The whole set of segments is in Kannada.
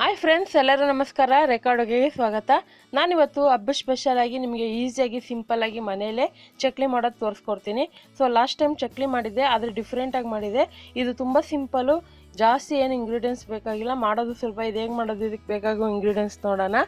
ಹಾಯ್ ಫ್ರೆಂಡ್ಸ್, ಎಲ್ಲರೂ ನಮಸ್ಕಾರ. ರೆಕಾರ್ಡ್ಗೆ ಸ್ವಾಗತ. ನಾನಿವತ್ತು ಹಬ್ಬ ಸ್ಪೆಷಲ್ ಆಗಿ ನಿಮಗೆ ಈಸಿಯಾಗಿ ಸಿಂಪಲ್ ಆಗಿ ಮನೆಯಲ್ಲೇ ಚಕ್ಲಿ ಮಾಡೋದು ತೋರಿಸ್ಕೊಡ್ತೀನಿ. ಸೊ ಲಾಸ್ಟ್ ಟೈಮ್ ಚಕ್ಲಿ ಮಾಡಿದ್ದೆ, ಆದರೆ ಡಿಫ್ರೆಂಟಾಗಿ ಮಾಡಿದೆ. ಇದು ತುಂಬ ಸಿಂಪಲ್ಲು, ಜಾಸ್ತಿ ಏನು ಇಂಗ್ರೀಡಿಯೆಂಟ್ಸ್ ಬೇಕಾಗಿಲ್ಲ, ಮಾಡೋದು ಸ್ವಲ್ಪ. ಇದು ಹೇಗೆ ಮಾಡೋದು, ಇದಕ್ಕೆ ಬೇಕಾಗೋ ಇಂಗ್ರೀಡಿಯೆಂಟ್ಸ್ ನೋಡೋಣ.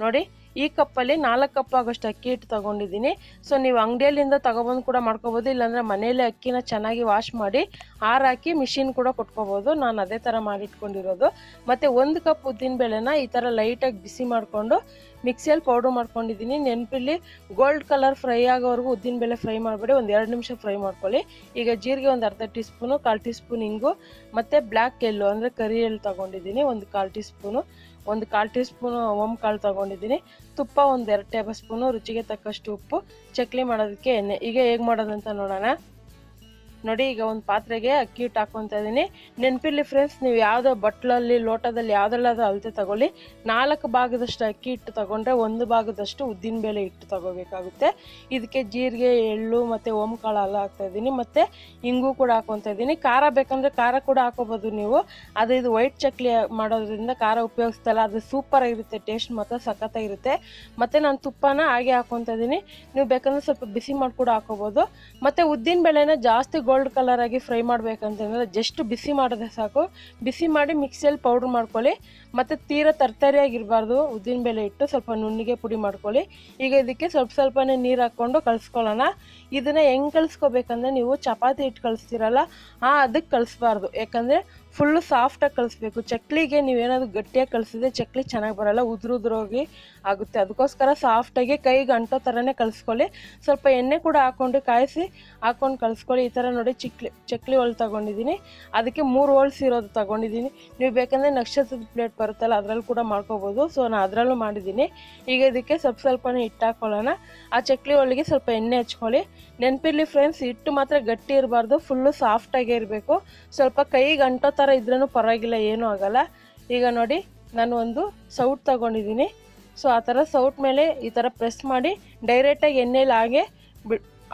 ನೋಡಿ, ಈ ಕಪ್ಪಲ್ಲಿ 4 ಕಪ್ ಆಗೋಷ್ಟು ಅಕ್ಕಿ ಹಿಟ್ಟು ತೊಗೊಂಡಿದ್ದೀನಿ. ಸೊ ನೀವು ಅಂಗಡಿಯಲ್ಲಿಂದ ತೊಗೊಬಂದು ಕೂಡ ಮಾಡ್ಕೋಬೋದು, ಇಲ್ಲಾಂದರೆ ಮನೆಯಲ್ಲೇ ಅಕ್ಕಿನ ಚೆನ್ನಾಗಿ ವಾಶ್ ಮಾಡಿ ಹಾಕಿ ಮಿಷಿನ್ ಕೂಡ ಕೊಟ್ಕೋಬೋದು. ನಾನು ಅದೇ ಥರ ಮಾಡಿಟ್ಕೊಂಡಿರೋದು. ಮತ್ತು 1 ಕಪ್ ಉದ್ದಿನಬೇಳೆನ ಈ ಥರ ಲೈಟಾಗಿ ಬಿಸಿ ಮಾಡಿಕೊಂಡು ಮಿಕ್ಸಿಯಲ್ಲಿ ಪೌಡ್ರ್ ಮಾಡ್ಕೊಂಡಿದ್ದೀನಿ. ನೆನಪಿಲ್ಲಿ ಗೋಲ್ಡ್ ಕಲರ್ ಫ್ರೈ ಆಗೋವರೆಗೂ ಉದ್ದಿನಬೇಳೆ ಫ್ರೈ ಮಾಡಬೇಡಿ, ಒಂದು 2 ನಿಮಿಷ ಫ್ರೈ ಮಾಡ್ಕೊಳ್ಳಿ. ಈಗ ಜೀರಿಗೆ ಒಂದು ಅರ್ಧ ಟೀ ಸ್ಪೂನು, 1/4 ಟೀ ಸ್ಪೂನ್ ಇಂಗು, ಮತ್ತು ಬ್ಲ್ಯಾಕ್ ಎಳ್ಳು ಅಂದರೆ ಕರಿ ಎಳ್ಳು ತೊಗೊಂಡಿದ್ದೀನಿ ಒಂದು 1/4 ಟೀ ಸ್ಪೂನು, ಒಂದು 1/4 ಟೀ ಸ್ಪೂನು ಓಮ್ ಕಾಳು ತೊಗೊಂಡಿದ್ದೀನಿ, ತುಪ್ಪ ಒಂದು 2 ಟೇಬಲ್ ಸ್ಪೂನು, ರುಚಿಗೆ ತಕ್ಕಷ್ಟು ಉಪ್ಪು, ಚಕ್ಲಿ ಮಾಡೋದಕ್ಕೆ ಎಣ್ಣೆ. ಈಗ ಹೇಗೆ ಮಾಡೋದಂತ ನೋಡೋಣ. ನೋಡಿ, ಈಗ ಒಂದು ಪಾತ್ರೆಗೆ ಅಕ್ಕಿ ಹಿಟ್ಟು ಹಾಕ್ಕೊತಾ ಇದ್ದೀನಿ. ನೆನಪಿರ್ಲಿ ಫ್ರೆಂಡ್ಸ್, ನೀವು ಯಾವುದೋ ಬಟ್ಲಲ್ಲಿ ಲೋಟದಲ್ಲಿ ಯಾವುದ್ರಲ್ಲಾದ್ರೂ ಅಳತೆ ತಗೊಳ್ಳಿ. 4 ಭಾಗದಷ್ಟು ಅಕ್ಕಿ ಹಿಟ್ಟು ತೊಗೊಂಡ್ರೆ 1 ಭಾಗದಷ್ಟು ಉದ್ದಿನಬೇಳೆ ಹಿಟ್ಟು ತೊಗೋಬೇಕಾಗುತ್ತೆ. ಇದಕ್ಕೆ ಜೀರಿಗೆ, ಎಳ್ಳು ಮತ್ತು ಓಮ್ ಕಾಳು ಎಲ್ಲ ಹಾಕ್ತಾಯಿದ್ದೀನಿ, ಮತ್ತು ಇಂಗು ಕೂಡ ಹಾಕ್ಕೊತಾ ಇದ್ದೀನಿ. ಖಾರ ಬೇಕಂದರೆ ಖಾರ ಕೂಡ ಹಾಕೋಬೋದು ನೀವು. ಆದರೆ ಇದು ವೈಟ್ ಚಕ್ಲಿ ಮಾಡೋದ್ರಿಂದ ಖಾರ ಉಪಯೋಗಿಸ್ತಲ್ಲ, ಅದು ಸೂಪರಾಗಿರುತ್ತೆ, ಟೇಸ್ಟ್ ಮಾತ್ರ ಸಖತ್ತಾಗಿರುತ್ತೆ. ಮತ್ತು ನಾನು ತುಪ್ಪನ ಹಾಗೆ ಹಾಕ್ಕೊತಾ ಇದ್ದೀನಿ. ನೀವು ಬೇಕಂದರೆ ಸ್ವಲ್ಪ ಬಿಸಿ ಮಾಡಿ ಕೂಡ ಹಾಕೋಬೋದು. ಮತ್ತು ಉದ್ದಿನಬೇಳೆನ ಜಾಸ್ತಿ ಗೋಲ್ಡ್ ಕಲರ್ ಆಗಿ ಫ್ರೈ ಮಾಡಬೇಕಂತಂದರೆ ಜಸ್ಟ್ ಬಿಸಿ ಮಾಡಿದ್ರೆ ಸಾಕು. ಬಿಸಿ ಮಾಡಿ ಮಿಕ್ಸಿಯಲ್ಲಿ ಪೌಡ್ರ್ ಮಾಡ್ಕೊಳ್ಳಿ. ಮತ್ತು ತೀರಾ ತರ್ತರಿಯಾಗಿರಬಾರ್ದು ಉದ್ದಿನಬೇಳೆ ಇಟ್ಟು, ಸ್ವಲ್ಪ ನುಣ್ಣಿಗೆ ಪುಡಿ ಮಾಡ್ಕೊಳ್ಳಿ. ಈಗ ಇದಕ್ಕೆ ಸ್ವಲ್ಪನೇ ನೀರು ಹಾಕ್ಕೊಂಡು ಕಲಿಸ್ಕೊಳ್ಳೋಣ. ಇದನ್ನು ಹೆಂಗೆ ಕಲಿಸ್ಕೋಬೇಕಂದ್ರೆ, ನೀವು ಚಪಾತಿ ಹಿಟ್ಟು ಕಲಿಸ್ತೀರಲ್ಲ, ಅದಕ್ಕೆ ಕಲಿಸ್ಬಾರ್ದು. ಯಾಕಂದರೆ ಫುಲ್ಲು ಸಾಫ್ಟಾಗಿ ಕಲಿಸ್ಬೇಕು. ಚಕ್ಲಿಗೆ ನೀವೇನಾದರೂ ಗಟ್ಟಿಯಾಗಿ ಕಲಿಸಿದ್ರೆ ಚಕ್ಲಿ ಚೆನ್ನಾಗಿ ಬರೋಲ್ಲ, ಉದುರುದ್ರೋಗಿ ಆಗುತ್ತೆ. ಅದಕ್ಕೋಸ್ಕರ ಸಾಫ್ಟಾಗಿ ಕೈಗೆ ಅಂಟೋ ಥರನೇ ಕಲಿಸ್ಕೊಳ್ಳಿ. ಸ್ವಲ್ಪ ಎಣ್ಣೆ ಕೂಡ ಹಾಕ್ಕೊಂಡು ಕಾಯಿಸಿ ಹಾಕ್ಕೊಂಡು ಕಲಿಸ್ಕೊಳ್ಳಿ. ಈ ಥರ ನೋಡಿ, ಚಕ್ಲಿ ಹೋಳು ತೊಗೊಂಡಿದ್ದೀನಿ. ಅದಕ್ಕೆ 3 ಹೋಲ್ಸ್ ಇರೋದು ತೊಗೊಂಡಿದ್ದೀನಿ. ನೀವು ಬೇಕಂದರೆ ನಕ್ಷತ್ರದ ಪ್ಲೇಟ್ ಬರುತ್ತಲ್ಲ, ಅದರಲ್ಲಿ ಕೂಡ ಮಾಡ್ಕೋಬೋದು. ಸೊ ನಾನು ಅದರಲ್ಲೂ ಮಾಡಿದ್ದೀನಿ. ಈಗ ಇದಕ್ಕೆ ಸ್ವಲ್ಪನೇ ಹಿಟ್ಟು ಹಾಕ್ಕೊಳ್ಳೋಣ. ಆ ಚಕ್ಲಿ ಹೋಳಿಗೆ ಸ್ವಲ್ಪ ಎಣ್ಣೆ ಹಚ್ಕೊಳ್ಳಿ. ನೆನಪಿರ್ಲಿ ಫ್ರೆಂಡ್ಸ್, ಹಿಟ್ಟು ಮಾತ್ರ ಗಟ್ಟಿ ಇರಬಾರ್ದು, ಫುಲ್ಲು ಸಾಫ್ಟಾಗೇ ಇರಬೇಕು. ಸ್ವಲ್ಪ ಕೈಗೆ ಅಂಟೋ ಥರ ಇದ್ರೂ ಪರವಾಗಿಲ್ಲ, ಏನೂ ಆಗಲ್ಲ. ಈಗ ನೋಡಿ, ನಾನು ಒಂದು ಸೌಟ್ ತೊಗೊಂಡಿದ್ದೀನಿ. ಸೊ ಆ ಥರ ಸೌಟ್ ಮೇಲೆ ಈ ಥರ ಪ್ರೆಸ್ ಮಾಡಿ ಡೈರೆಕ್ಟಾಗಿ ಎಣ್ಣೆಲಿ ಹಾಗೆ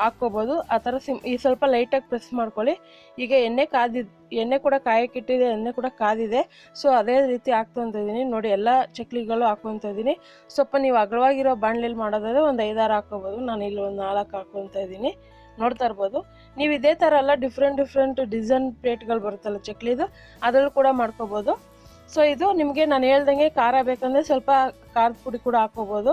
ಹಾಕ್ಕೋಬೋದು. ಆ ಥರ ಈ ಸ್ವಲ್ಪ ಲೈಟಾಗಿ ಪ್ರೆಸ್ ಮಾಡ್ಕೊಳ್ಳಿ. ಈಗ ಎಣ್ಣೆ ಕೂಡ ಕಾಯಕ್ಕಿಟ್ಟಿದೆ, ಎಣ್ಣೆ ಕೂಡ ಕಾದಿದೆ. ಸೊ ಅದೇ ರೀತಿ ಹಾಕ್ಕೊತ ಇದ್ದೀನಿ. ನೋಡಿ, ಎಲ್ಲ ಚಕ್ಲಿಗಳು ಹಾಕ್ಕೊತ ಇದ್ದೀನಿ. ಸ್ವಲ್ಪ ನೀವು ಅಗಲವಾಗಿರೋ ಬಾಣಲೆಯಲ್ಲಿ ಮಾಡೋದಾದರೆ ಒಂದು 5-6 ಹಾಕ್ಕೋಬೋದು. ನಾನು ಇಲ್ಲಿ ಒಂದು 4 ಹಾಕ್ಕೊತ ಇದ್ದೀನಿ. ನೋಡ್ತಾ ಇರ್ಬೋದು. ನೀವು ಇದೇ ಥರ ಎಲ್ಲ ಡಿಫ್ರೆಂಟ್ ಡಿಸೈನ್ ಪ್ಲೇಟ್ಗಳು ಬರುತ್ತಲ್ಲ ಚಕ್ಲಿದು, ಅದರಲ್ಲೂ ಕೂಡ ಮಾಡ್ಕೋಬೋದು. ಸೊ ಇದು ನಿಮಗೆ ನಾನು ಹೇಳ್ದಂಗೆ ಖಾರ ಬೇಕಂದರೆ ಸ್ವಲ್ಪ ಖಾರದ ಪುಡಿ ಕೂಡ ಹಾಕ್ಕೋಬೋದು,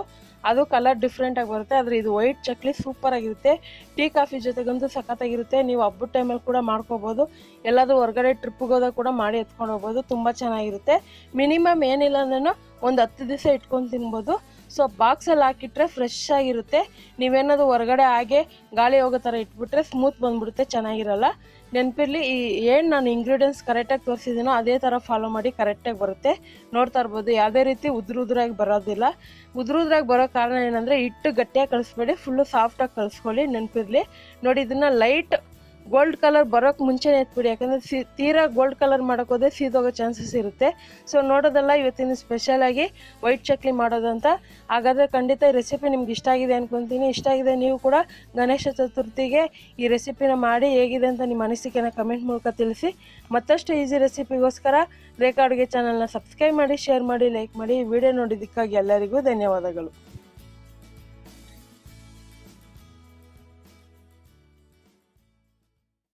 ಅದು ಕಲರ್ ಡಿಫ್ರೆಂಟಾಗಿ ಬರುತ್ತೆ. ಆದರೆ ಇದು ವೈಟ್ ಚಕ್ಲಿ ಸೂಪರಾಗಿರುತ್ತೆ. ಟೀ ಕಾಫಿ ಜೊತೆಗಂತೂ ಸಖತ್ತಾಗಿರುತ್ತೆ. ನೀವು ಹಬ್ಬದ ಟೈಮಲ್ಲಿ ಕೂಡ ಮಾಡ್ಕೋಬೋದು. ಎಲ್ಲಾದರೂ ಹೊರಗಡೆ ಟ್ರಿಪ್ಪಿಗೆ ಹೋದಾಗ ಕೂಡ ಮಾಡಿ ಎತ್ಕೊಂಡು ಹೋಗ್ಬೋದು, ತುಂಬ ಚೆನ್ನಾಗಿರುತ್ತೆ. ಮಿನಿಮಮ್ ಏನಿಲ್ಲ ಅಂದ್ರೂ ಒಂದು 10 ದಿವಸ ಇಟ್ಕೊಂಡು ತಿನ್ಬೋದು. ಸೊ ಬಾಕ್ಸಲ್ಲಿ ಹಾಕಿಟ್ರೆ ಫ್ರೆಶ್ ಆಗಿರುತ್ತೆ. ನೀವೇನಾದ್ರು ಹೊರಗಡೆ ಹಾಗೆ ಗಾಳಿ ಹೋಗೋ ಥರ ಇಟ್ಬಿಟ್ರೆ ಸ್ಮೂತ್ ಬಂದುಬಿಡುತ್ತೆ, ಚೆನ್ನಾಗಿರಲ್ಲ. ನೆನಪಿರಲಿ, ಏನು ನಾನು ಇಂಗ್ರೀಡಿಯೆಂಟ್ಸ್ ಕರೆಕ್ಟಾಗಿ ತೋರಿಸಿದ್ದೀನೋ ಅದೇ ಥರ ಫಾಲೋ ಮಾಡಿ, ಕರೆಕ್ಟಾಗಿ ಬರುತ್ತೆ. ನೋಡ್ತಾ ಇರ್ಬೋದು, ಯಾವುದೇ ರೀತಿ ಉದುರಾಗಿ ಬರೋದಿಲ್ಲ. ಉದುರಾಗಿ ಬರೋ ಕಾರಣ ಏನಂದರೆ, ಹಿಟ್ಟು ಗಟ್ಟಿಯಾಗಿ ಕಳಿಸ್ಬೇಡಿ, ಫುಲ್ಲು ಸಾಫ್ಟಾಗಿ ಕಲಿಸ್ಕೊಳ್ಳಿ. ನೆನಪಿರಲಿ. ನೋಡಿ, ಇದನ್ನು ಲೈಟ್ ಗೋಲ್ಡ್ ಕಲರ್ ಬರೋಕ್ಕೆ ಮುಂಚೆನೇ ಎತ್ಬಿಡಿ, ಯಾಕಂದರೆ ತೀರಾ ಗೋಲ್ಡ್ ಕಲರ್ ಮಾಡೋಕ್ಕೋದ್ರೆ ಸೀದೋಗೋ ಚಾನ್ಸಸ್ ಇರುತ್ತೆ. ಸೊ ನೋಡೋದಲ್ಲ ಇವತ್ತಿನ ಸ್ಪೆಷಲಾಗಿ ವೈಟ್ ಚಕ್ಲಿ ಮಾಡೋದಂತ. ಹಾಗಾದರೆ ಖಂಡಿತ ಈ ರೆಸಿಪಿ ನಿಮ್ಗೆ ಇಷ್ಟ ಆಗಿದೆ ಅಂದ್ಕೊತೀನಿ. ಇಷ್ಟ ಆಗಿದೆ, ನೀವು ಕೂಡ ಗಣೇಶ ಚತುರ್ಥಿಗೆ ಈ ರೆಸಿಪಿನ ಮಾಡಿ ಹೇಗಿದೆ ಅಂತ ನಿಮ್ಮ ಅನಿಸಿಕೆನ ಕಮೆಂಟ್ ಮೂಲಕ ತಿಳಿಸಿ. ಮತ್ತಷ್ಟು ಈಸಿ ರೆಸಿಪಿಗೋಸ್ಕರ ರೇಖಾ ಅಡುಗೆ ಚಾನಲ್ನ ಸಬ್ಸ್ಕ್ರೈಬ್ ಮಾಡಿ, ಶೇರ್ ಮಾಡಿ, ಲೈಕ್ ಮಾಡಿ. ಈ ವಿಡಿಯೋ ನೋಡಿದ್ದಕ್ಕಾಗಿ ಎಲ್ಲರಿಗೂ ಧನ್ಯವಾದಗಳು.